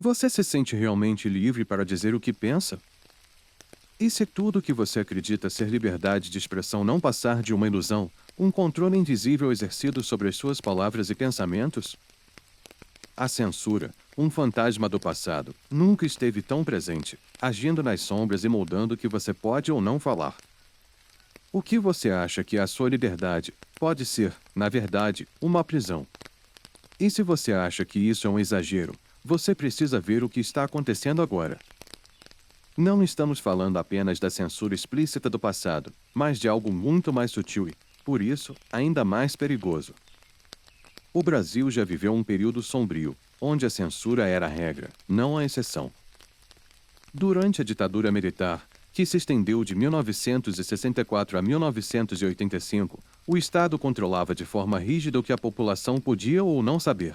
Você se sente realmente livre para dizer o que pensa? E se tudo o que você acredita ser liberdade de expressão não passar de uma ilusão, um controle invisível exercido sobre as suas palavras e pensamentos? A censura, um fantasma do passado, nunca esteve tão presente, agindo nas sombras e moldando o que você pode ou não falar. O que você acha que é a sua liberdade pode ser, na verdade, uma prisão. E se você acha que isso é um exagero, você precisa ver o que está acontecendo agora. Não estamos falando apenas da censura explícita do passado, mas de algo muito mais sutil e, por isso, ainda mais perigoso. O Brasil já viveu um período sombrio, onde a censura era a regra, não a exceção. Durante a ditadura militar, que se estendeu de 1964 a 1985, o Estado controlava de forma rígida o que a população podia ou não saber.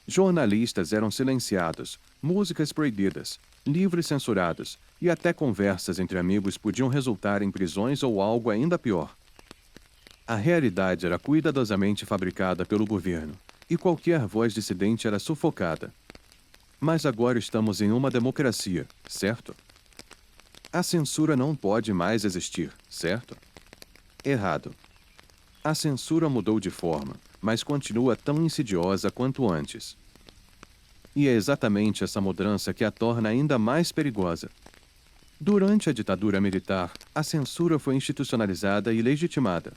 Jornalistas eram silenciados, músicas proibidas, livros censurados, e até conversas entre amigos podiam resultar em prisões ou algo ainda pior. A realidade era cuidadosamente fabricada pelo governo, e qualquer voz dissidente era sufocada. Mas agora estamos em uma democracia, certo? A censura não pode mais existir, certo? Errado. A censura mudou de forma, mas continua tão insidiosa quanto antes. E é exatamente essa mudança que a torna ainda mais perigosa. Durante a ditadura militar, a censura foi institucionalizada e legitimada.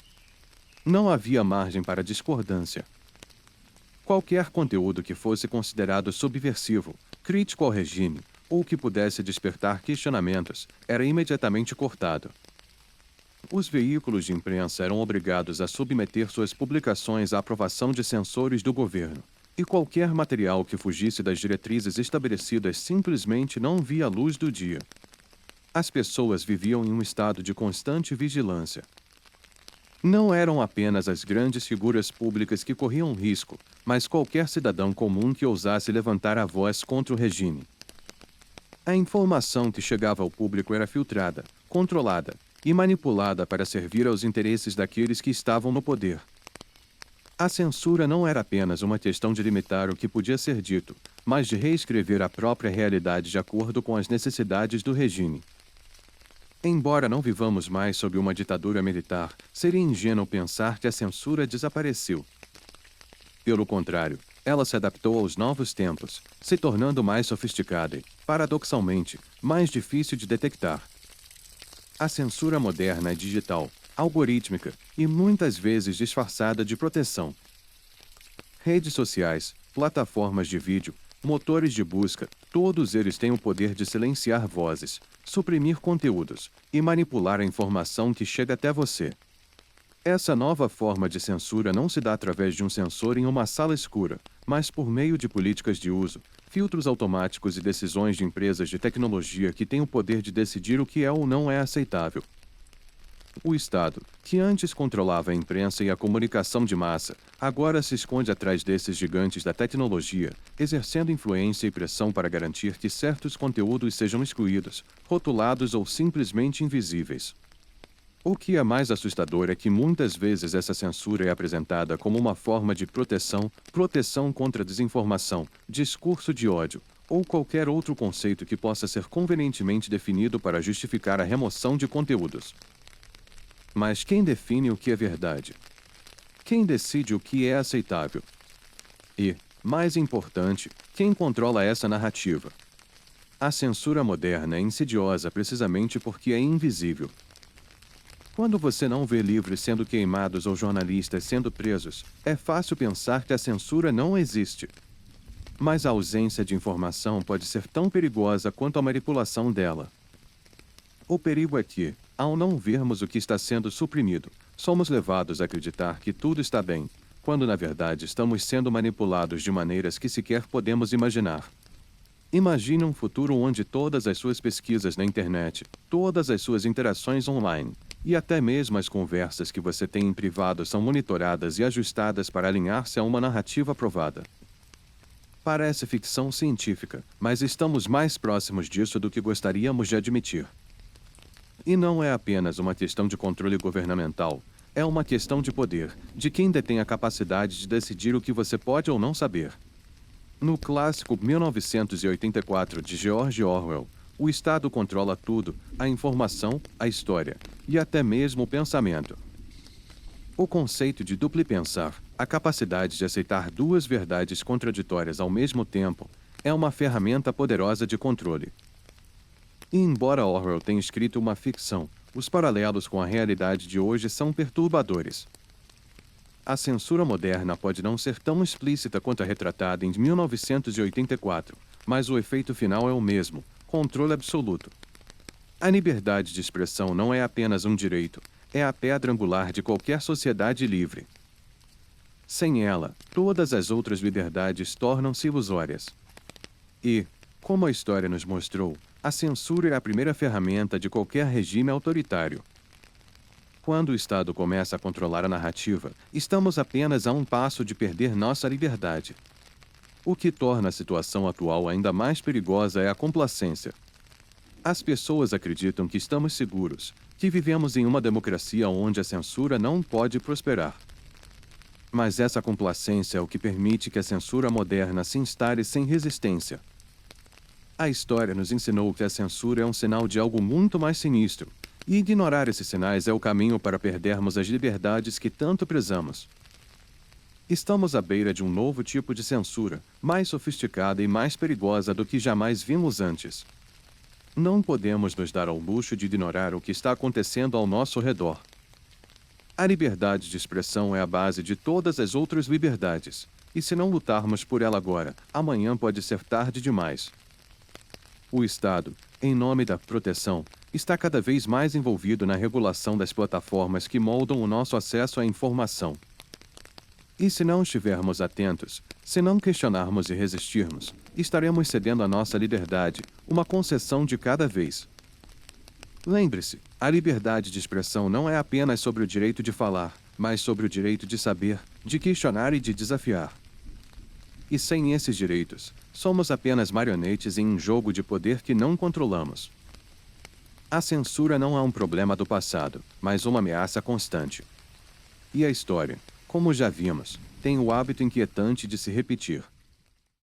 Não havia margem para discordância. Qualquer conteúdo que fosse considerado subversivo, crítico ao regime, ou que pudesse despertar questionamentos, era imediatamente cortado. Os veículos de imprensa eram obrigados a submeter suas publicações à aprovação de censores do governo, e qualquer material que fugisse das diretrizes estabelecidas simplesmente não via a luz do dia. As pessoas viviam em um estado de constante vigilância. Não eram apenas as grandes figuras públicas que corriam risco, mas qualquer cidadão comum que ousasse levantar a voz contra o regime. A informação que chegava ao público era filtrada, controlada e manipulada para servir aos interesses daqueles que estavam no poder. A censura não era apenas uma questão de limitar o que podia ser dito, mas de reescrever a própria realidade de acordo com as necessidades do regime. Embora não vivamos mais sob uma ditadura militar, seria ingênuo pensar que a censura desapareceu. Pelo contrário, ela se adaptou aos novos tempos, se tornando mais sofisticada e, paradoxalmente, mais difícil de detectar. A censura moderna é digital, algorítmica e muitas vezes disfarçada de proteção. Redes sociais, plataformas de vídeo, motores de busca, todos eles têm o poder de silenciar vozes, suprimir conteúdos e manipular a informação que chega até você. Essa nova forma de censura não se dá através de um censor em uma sala escura, mas por meio de políticas de uso, filtros automáticos e decisões de empresas de tecnologia que têm o poder de decidir o que é ou não é aceitável. O Estado, que antes controlava a imprensa e a comunicação de massa, agora se esconde atrás desses gigantes da tecnologia, exercendo influência e pressão para garantir que certos conteúdos sejam excluídos, rotulados ou simplesmente invisíveis. O que é mais assustador é que muitas vezes essa censura é apresentada como uma forma de proteção contra desinformação, discurso de ódio, ou qualquer outro conceito que possa ser convenientemente definido para justificar a remoção de conteúdos. Mas quem define o que é verdade? Quem decide o que é aceitável? E, mais importante, quem controla essa narrativa? A censura moderna é insidiosa precisamente porque é invisível. Quando você não vê livros sendo queimados ou jornalistas sendo presos, é fácil pensar que a censura não existe. Mas a ausência de informação pode ser tão perigosa quanto a manipulação dela. O perigo é que, ao não vermos o que está sendo suprimido, somos levados a acreditar que tudo está bem, quando na verdade estamos sendo manipulados de maneiras que sequer podemos imaginar. Imagine um futuro onde todas as suas pesquisas na internet, todas as suas interações online, e até mesmo as conversas que você tem em privado são monitoradas e ajustadas para alinhar-se a uma narrativa aprovada. Parece ficção científica, mas estamos mais próximos disso do que gostaríamos de admitir. E não é apenas uma questão de controle governamental, é uma questão de poder, de quem detém a capacidade de decidir o que você pode ou não saber. No clássico 1984 de George Orwell, o Estado controla tudo: a informação, a história e até mesmo o pensamento. O conceito de duplo pensar, a capacidade de aceitar duas verdades contraditórias ao mesmo tempo, é uma ferramenta poderosa de controle. E embora Orwell tenha escrito uma ficção, os paralelos com a realidade de hoje são perturbadores. A censura moderna pode não ser tão explícita quanto a retratada em 1984, mas o efeito final é o mesmo: controle absoluto. A liberdade de expressão não é apenas um direito, é a pedra angular de qualquer sociedade livre. Sem ela, todas as outras liberdades tornam-se ilusórias. E, como a história nos mostrou, a censura é a primeira ferramenta de qualquer regime autoritário. Quando o Estado começa a controlar a narrativa, estamos apenas a um passo de perder nossa liberdade. O que torna a situação atual ainda mais perigosa é a complacência. As pessoas acreditam que estamos seguros, que vivemos em uma democracia onde a censura não pode prosperar. Mas essa complacência é o que permite que a censura moderna se instale sem resistência. A história nos ensinou que a censura é um sinal de algo muito mais sinistro, e ignorar esses sinais é o caminho para perdermos as liberdades que tanto prezamos. Estamos à beira de um novo tipo de censura, mais sofisticada e mais perigosa do que jamais vimos antes. Não podemos nos dar ao luxo de ignorar o que está acontecendo ao nosso redor. A liberdade de expressão é a base de todas as outras liberdades, e se não lutarmos por ela agora, amanhã pode ser tarde demais. O Estado, em nome da proteção, está cada vez mais envolvido na regulação das plataformas que moldam o nosso acesso à informação. E se não estivermos atentos, se não questionarmos e resistirmos, estaremos cedendo a nossa liberdade, uma concessão de cada vez. Lembre-se, a liberdade de expressão não é apenas sobre o direito de falar, mas sobre o direito de saber, de questionar e de desafiar. E sem esses direitos, somos apenas marionetes em um jogo de poder que não controlamos. A censura não é um problema do passado, mas uma ameaça constante. E a história, como já vimos, tem o hábito inquietante de se repetir.